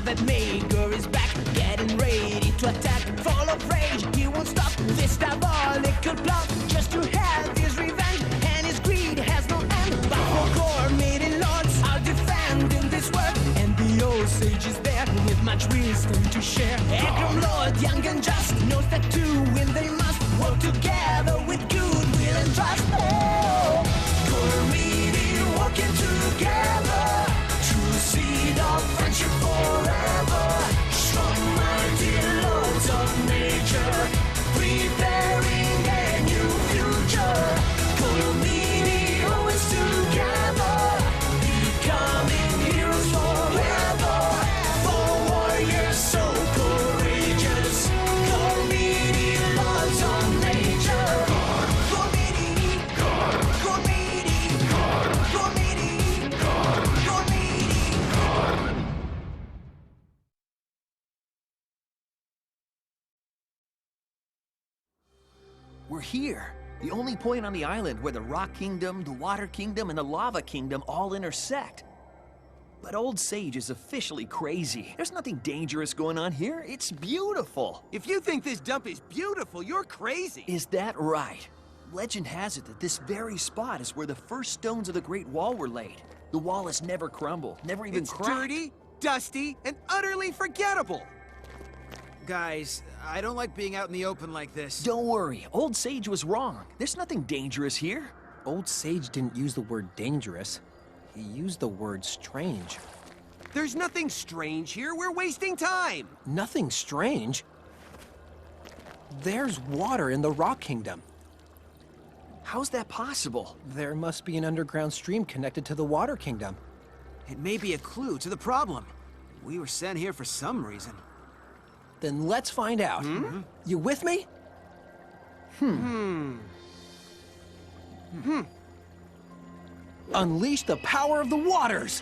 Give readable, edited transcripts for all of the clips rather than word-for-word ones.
puppet maker is back, getting ready to attack. Full of rage, he won't stop this diabolical plot just to have his revenge, and his greed has no end. But for Gormiti lords are defending this world, and the old sage is there with much wisdom to share. Ekram Lord, young and just, knows that to win they must work together with goodwill and trust. Oh, Gormiti working together, true seed of friendship forever. Strong, mighty lords of nature, preparing a new future. Gormiti always together, becoming heroes forever. For warriors so courageous, Gormiti lords of nature. Gormiti, Gormiti, Gormiti, Gormiti. We're here, the only point on the island where the Rock Kingdom, the Water Kingdom, and the Lava Kingdom all intersect. But Old Sage is officially crazy. There's nothing dangerous going on here. It's beautiful. If you think this dump is beautiful, you're crazy. Is that right? Legend has it that this very spot is where the first stones of the Great Wall were laid. The wall has never crumbled, never even It's cracked. dirty, dusty, and utterly forgettable. Guys, I don't like being out in the open like this. Don't worry, Old Sage was wrong. There's nothing dangerous here. Old Sage didn't use the word dangerous. He used the word strange. There's nothing strange here. We're wasting time. Nothing strange. There's water in the Rock Kingdom. How's that possible? There must be an underground stream connected to the Water Kingdom. It may be a clue to the problem. We were sent here for some reason. Then let's find out. You with me? Unleash the power of the waters!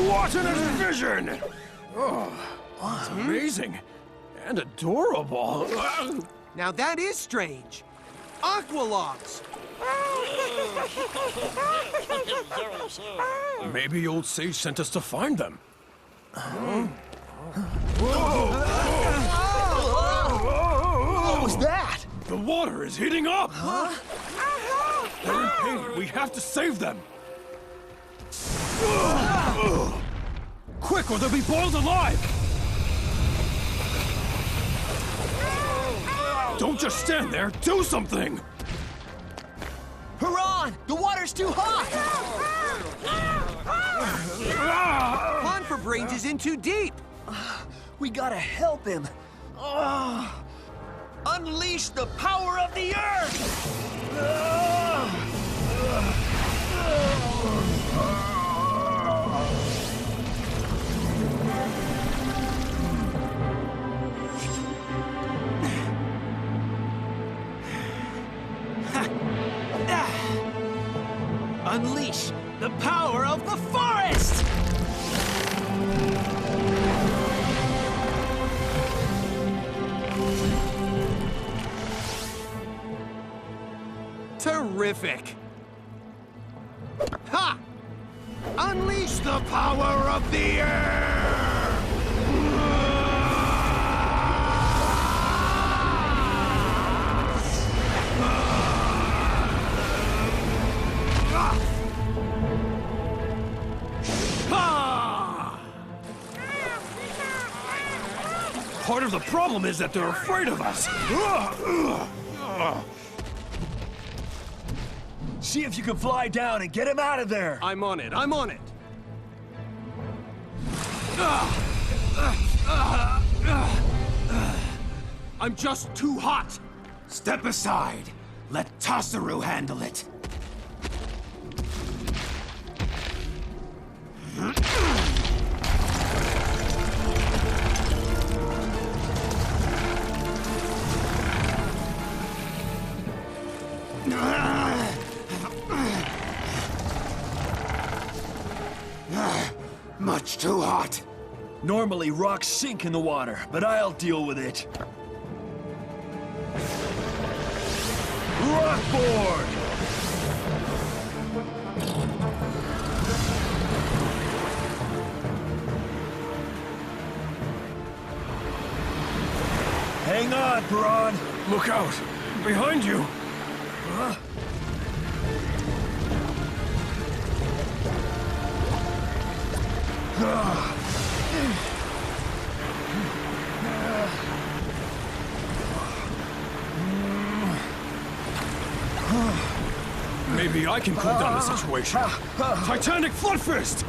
What an vision! Oh, it's amazing and adorable. Now that is strange. Aqualogs. Maybe Old Sage sent us to find them. What was that? The water is heating up! They're in pain. We have to save them. Quick, or they'll be boiled alive! Don't just stand there, do something! Haran! The water's too hot! Pond for Brains is in too deep. We gotta help him. Unleash the power of the earth! Unleash the power of the forest! Terrific! Ha! Unleash the power of the air! Part of the problem is that they're afraid of us. See if you can fly down and get him out of there. I'm on it, I'm on it. I'm just too hot. Step aside. Let Tasaru handle it. Much too hot. Normally, rocks sink in the water, but I'll deal with it. Rockboard! Hang on, Piran. Look out! Behind you! Maybe I can cool down the situation. Titanic Flood Fist!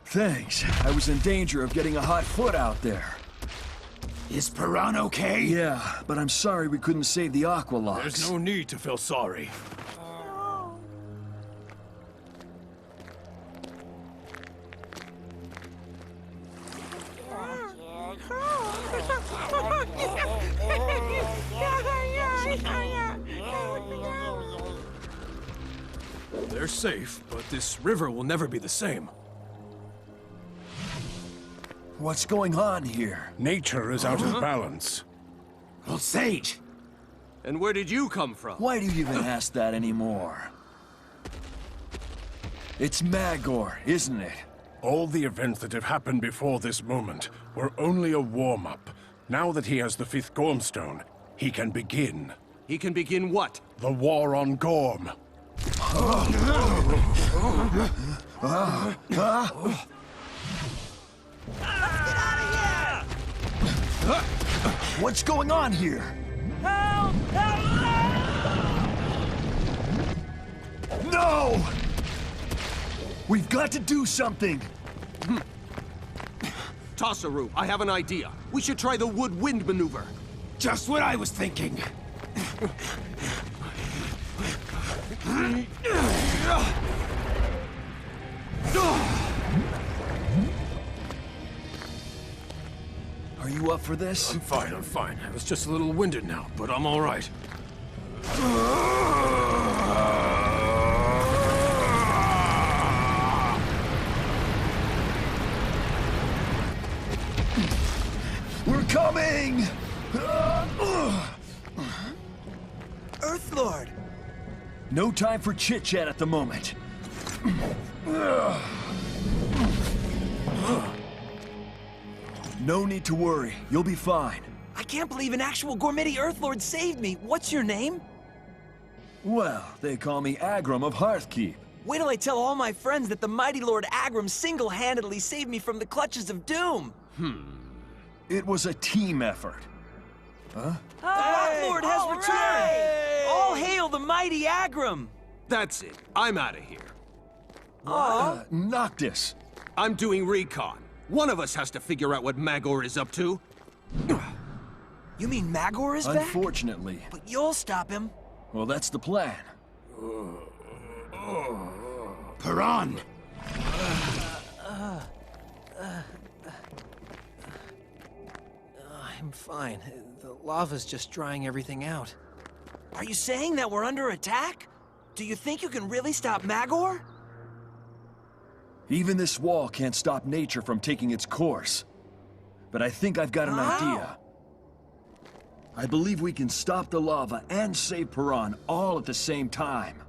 Thanks. I was in danger of getting a hot foot out there. Is Piran okay? Yeah, but I'm sorry we couldn't save the Aqualocks. There's no need to feel sorry. They're safe, but this river will never be the same. What's going on here? Nature is out of balance. Well, Sage! And where did you come from? Why do you even ask that anymore? It's Magor, isn't it? All the events that have happened before this moment were only a warm-up. Now that he has the 5th Gormstone, he can begin. He can begin what? The war on Gorm. What's going on here? Help! No! We've got to do something! Tossaru, I have an idea. We should try the wood-wind maneuver. Just what I was thinking. Are you up for this? I'm fine. I was just a little winded now, but I'm all right. We're coming! Earthlord! No time for chit-chat at the moment. No need to worry. You'll be fine. I can't believe an actual Gormiti Earthlord saved me. What's your name? Well, they call me Agram of Hearthkeep. Wait till I tell all my friends that the mighty Lord Agram single-handedly saved me from the clutches of doom. It was a team effort. The Rocklord has returned! All hail the mighty Agram! That's it. I'm out of here. Noctis. I'm doing recon. One of us has to figure out what Magor is up to. You mean Magor is back? Unfortunately. But you'll stop him. Well, that's the plan. Piran! I'm fine. The lava's just drying everything out. Are you saying that we're under attack? Do you think you can really stop Magor? Even this wall can't stop nature from taking its course. But I think I've got an idea. I believe we can stop the lava and save Piran all at the same time.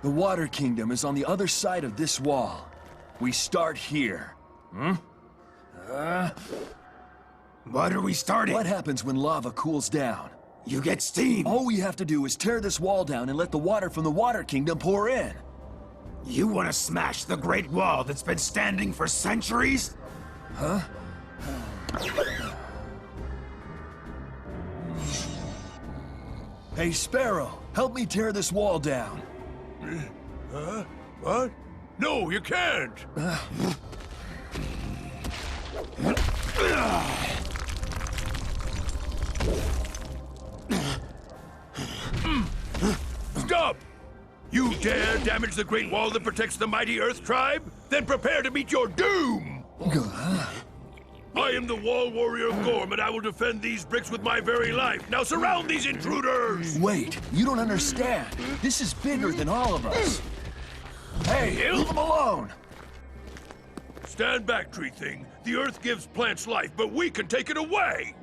The Water Kingdom is on the other side of this wall. We start here. What are we starting? What happens when lava cools down? You get steam. All we have to do is tear this wall down and let the water from the Water Kingdom pour in. You want to smash the Great Wall that's been standing for centuries? Huh? Hey, Sparrow, help me tear this wall down. Huh? What? No, you can't! Stop! dare damage the Great Wall that protects the mighty Earth Tribe? Then prepare to meet your doom! I am the Wall Warrior of Gorm, and I will defend these bricks with my very life. Now surround these intruders! Wait, you don't understand. This is bigger than all of us. Hey, leave them alone! Stand back, tree thing. The Earth gives plants life, but we can take it away!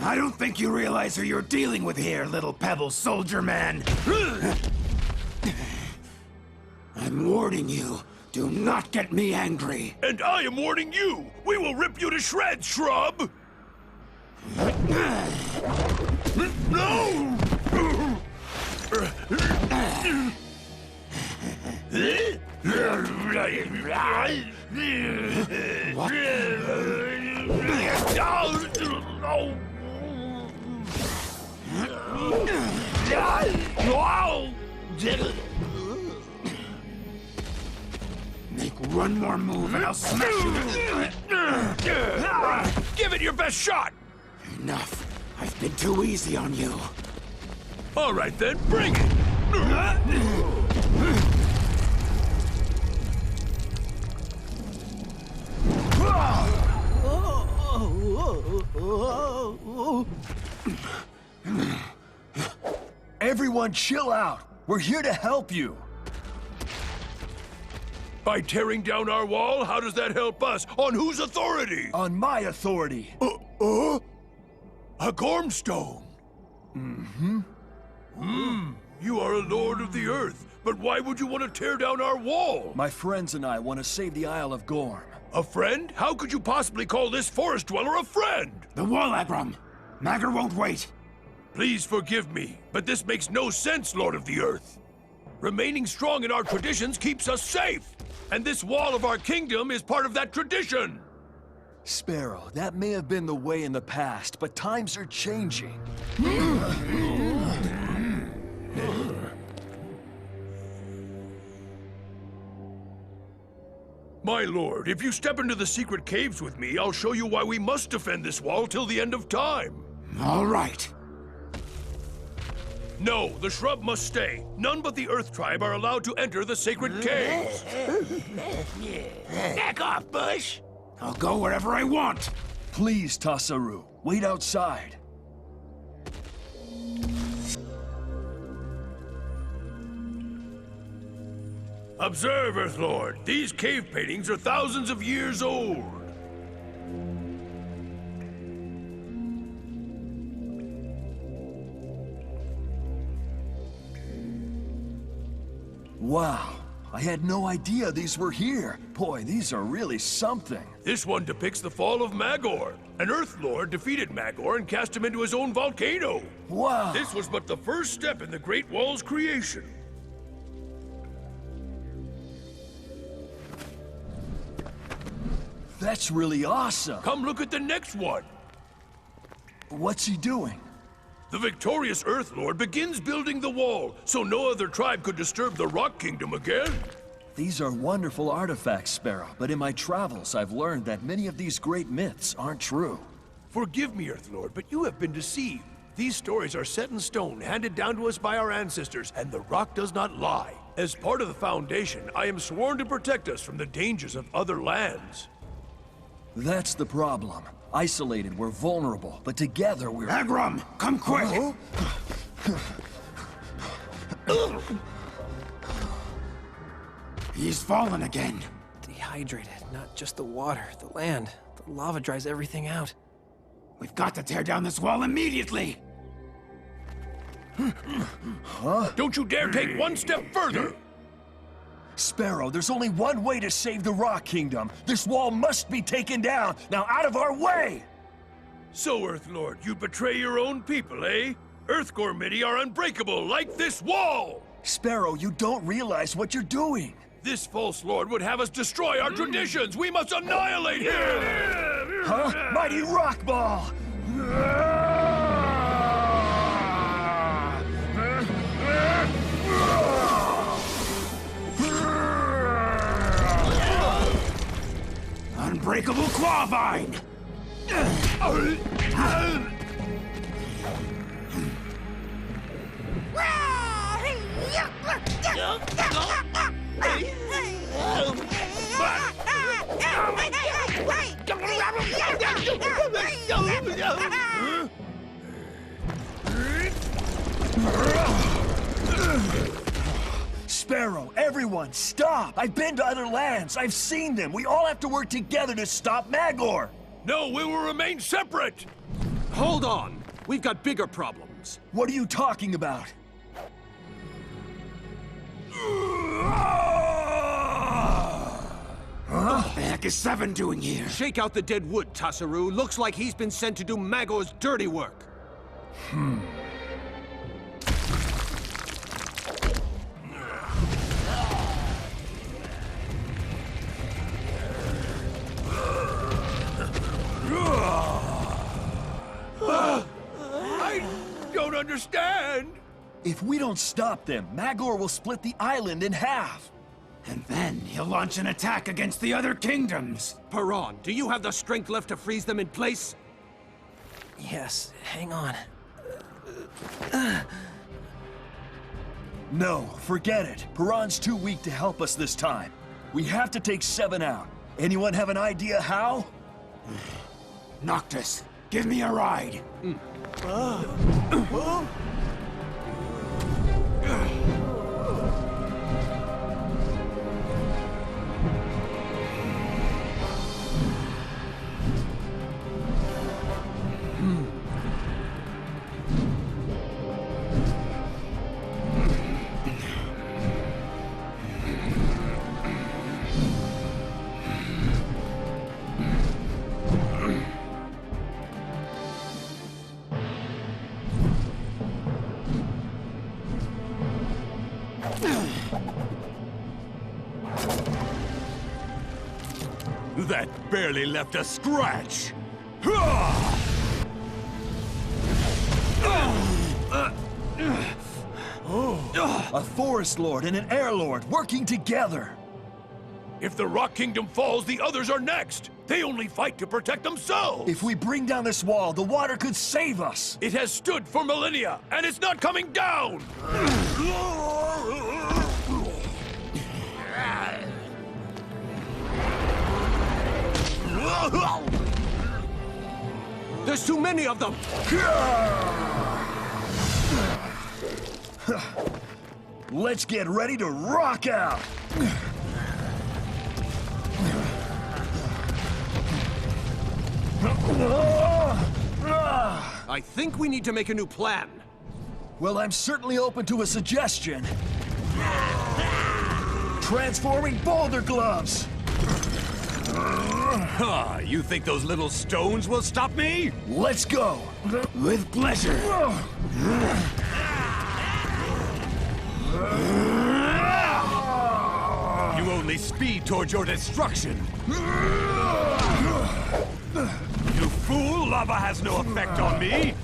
I don't think you realize who you're dealing with here, little pebble soldier man. I'm warning you. Do not get me angry. And I am warning you! We will rip you to shreds, shrub! No! Make one more move and I'll smash you. Give it your best shot! Enough. I've been too easy on you. All right then, bring it! Everyone chill out. We're here to help you. By tearing down our wall, how does that help us? On whose authority? On my authority. A Gormstone. You are a lord of the earth, but why would you want to tear down our wall? My friends and I want to save the Isle of Gorm. A friend? How could you possibly call this forest dweller a friend? The wall, Abram. Magger won't wait. Please forgive me, but this makes no sense, Lord of the Earth. Remaining strong in our traditions keeps us safe, and this wall of our kingdom is part of that tradition. Sparrow, that may have been the way in the past, but times are changing. My lord, if you step into the secret caves with me, I'll show you why we must defend this wall till the end of time. All right. No, the shrub must stay. None but the Earth Tribe are allowed to enter the sacred caves. Back off, Bush. I'll go wherever I want. Please, Tasaru, wait outside. Observe, Earthlord. These cave paintings are thousands of years old. Wow, I had no idea these were here. Boy, these are really something. This one depicts the fall of Magor. An Earthlord defeated Magor and cast him into his own volcano. Wow. This was but the first step in the Great Wall's creation. That's really awesome. Come look at the next one. What's he doing? The victorious Earthlord begins building the wall, so no other tribe could disturb the Rock Kingdom again. These are wonderful artifacts, Sparrow, but in my travels I've learned that many of these great myths aren't true. Forgive me, Earthlord, but you have been deceived. These stories are set in stone, handed down to us by our ancestors, and the rock does not lie. As part of the Foundation, I am sworn to protect us from the dangers of other lands. That's the problem. Isolated, we're vulnerable, but together we're... Abram, come quick! He's fallen again. Dehydrated, not just the water, the land. The lava dries everything out. We've got to tear down this wall immediately! Don't you dare take one step further! Sparrow, there's only one way to save the Rock Kingdom. This wall must be taken down. Now out of our way! So, Earthlord, you betray your own people, eh? Earth Gormiti are unbreakable, like this wall! Sparrow, you don't realize what you're doing. This false lord would have us destroy our traditions! We must annihilate him! Huh? Mighty Rock Ball! Unbreakable Claw Vine! Sparrow, everyone, stop! I've been to other lands. I've seen them. We all have to work together to stop Magor. No, we will remain separate! Hold on! We've got bigger problems. What are you talking about? What the heck is Seven doing here? Shake out the dead wood, Tasaru. Looks like he's been sent to do Magor's dirty work. I don't understand! If we don't stop them, Magor will split the island in half. And then he'll launch an attack against the other kingdoms. Paran, do you have the strength left to freeze them in place? Yes, hang on. No, forget it. Piran's too weak to help us this time. We have to take Seven out. Anyone have an idea how? Noctis, give me a ride. That barely left a scratch! A forest lord and an air lord working together. If the Rock Kingdom falls, the others are next! They only fight to protect themselves! If we bring down this wall, the water could save us. It has stood for millennia, and it's not coming down! There's too many of them! Let's get ready to rock out! I think we need to make a new plan. Well, I'm certainly open to a suggestion. Transforming boulder gloves! Ah, you think those little stones will stop me? Let's go! With pleasure. You only speed towards your destruction. You fool! Lava has no effect on me!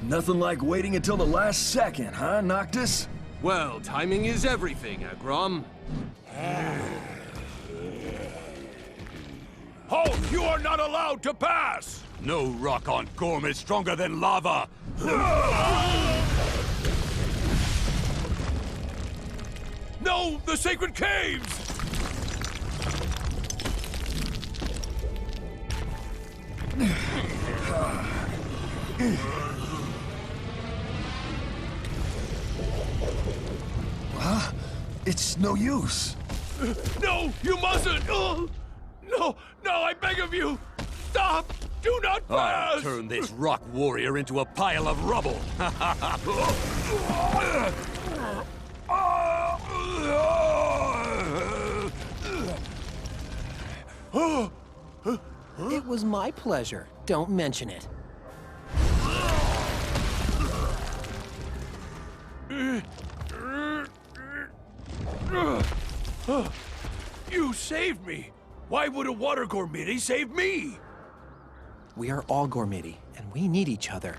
Nothing like waiting until the last second, huh, Noctis? Well, timing is everything, Agrom. Halt! You are not allowed to pass! No rock on Gorm is stronger than lava! No! The sacred caves! It's no use. No! You mustn't! No! No! I beg of you! Stop! Do not pass! I'll turn this rock warrior into a pile of rubble! It was my pleasure. Don't mention it. You saved me! Why would a water Gormiti save me? We are all Gormiti, and we need each other.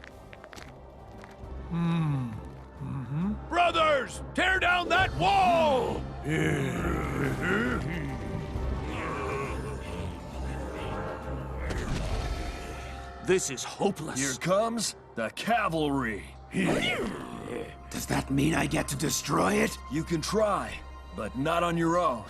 Brothers! Tear down that wall! This is hopeless. Here comes the cavalry. Does that mean I get to destroy it? You can try, but not on your own.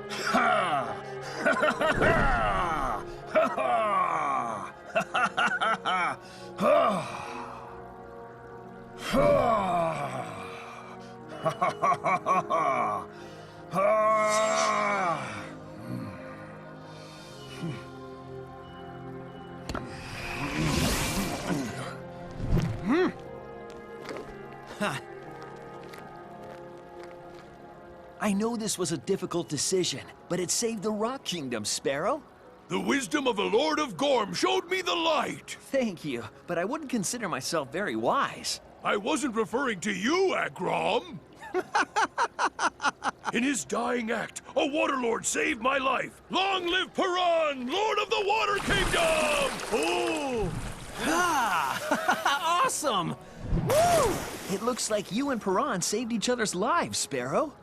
Ha! Ha ha ha ha! Ha ha! I know this was a difficult decision, but it saved the Rock Kingdom, Sparrow. The wisdom of the Lord of Gorm showed me the light. Thank you, but I wouldn't consider myself very wise. I wasn't referring to you, Agrom. In his dying act, a waterlord saved my life. Long live Piran, Lord of the Water Kingdom! Oh! Ah! Awesome! Woo! It looks like you and Piran saved each other's lives, Sparrow.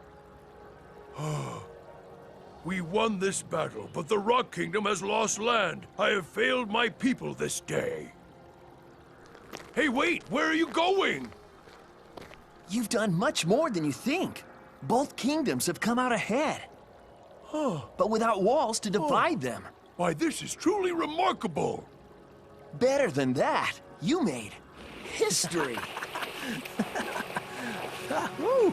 We won this battle, but the Rock Kingdom has lost land. I have failed my people this day. Hey, wait! Where are you going? You've done much more than you think. Both kingdoms have come out ahead. But without walls to divide them. Why, this is truly remarkable. Better than that, you made history. Woo.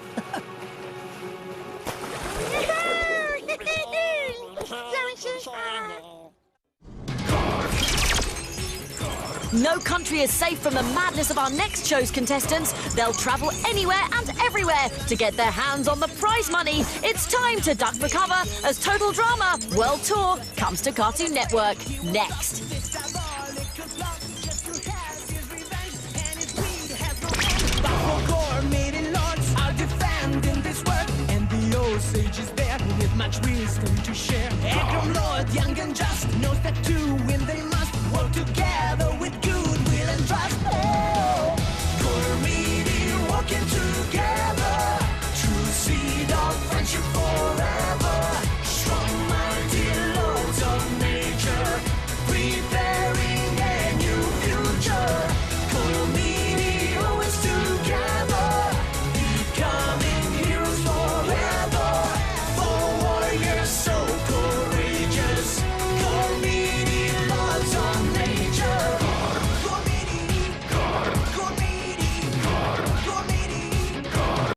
No country is safe from the madness of our next show's contestants. They'll travel anywhere and everywhere to get their hands on the prize money. It's time to duck for cover as Total Drama World Tour comes to Cartoon Network next. Gormiti lords are defending this world, and the old sage is there with much wisdom to share. Agrom Lord, young and just, knows that too